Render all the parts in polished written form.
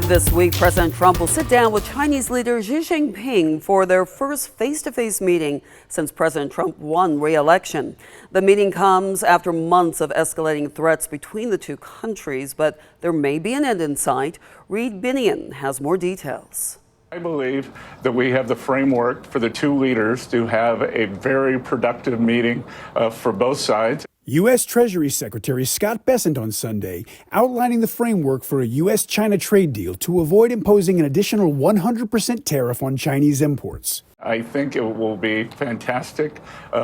This week, President Trump will sit down with Chinese leader Xi Jinping for their first face-to-face meeting since President Trump won re-election. The meeting comes after months of escalating threats between the two countries, but there may be an end in sight. Reed Binion has more details. I believe that we have the framework for the two leaders to have a very productive meeting for both sides. U.S. Treasury Secretary Scott Bessent on Sunday outlining the framework for a U.S.-China trade deal to avoid imposing an additional 100% tariff on Chinese imports. I think it will be fantastic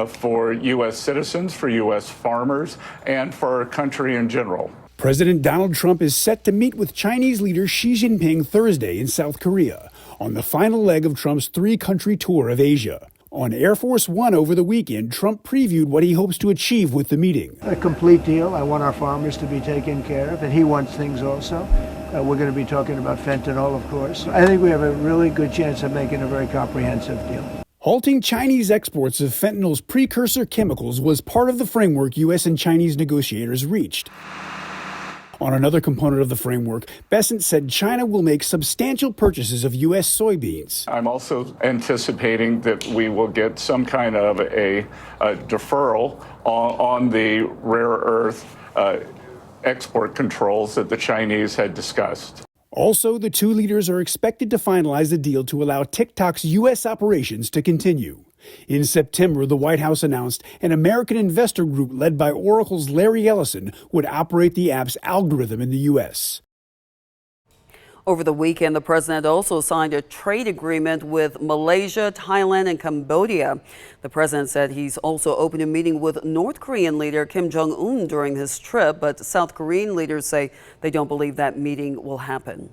for U.S. citizens, for U.S. farmers, and for our country in general. President Donald Trump is set to meet with Chinese leader Xi Jinping Thursday in South Korea on the final leg of Trump's three-country tour of Asia. On Air Force One over the weekend, Trump previewed what he hopes to achieve with the meeting. A complete deal. I want our farmers to be taken care of, and he wants things also. We're going to be talking about fentanyl, of course. I think we have a really good chance of making a very comprehensive deal. Halting Chinese exports of fentanyl's precursor chemicals was part of the framework U.S. and Chinese negotiators reached. On another component of the framework, Bessent said China will make substantial purchases of U.S. soybeans. I'm also anticipating that we will get some kind of a deferral on the rare earth export controls that the Chinese had discussed. Also, the two leaders are expected to finalize a deal to allow TikTok's U.S. operations to continue. In September, the White House announced an American investor group led by Oracle's Larry Ellison would operate the app's algorithm in the U.S. Over the weekend, the president also signed a trade agreement with Malaysia, Thailand, and Cambodia. The president said he's also open to meeting with North Korean leader Kim Jong-un during his trip, but South Korean leaders say they don't believe that meeting will happen.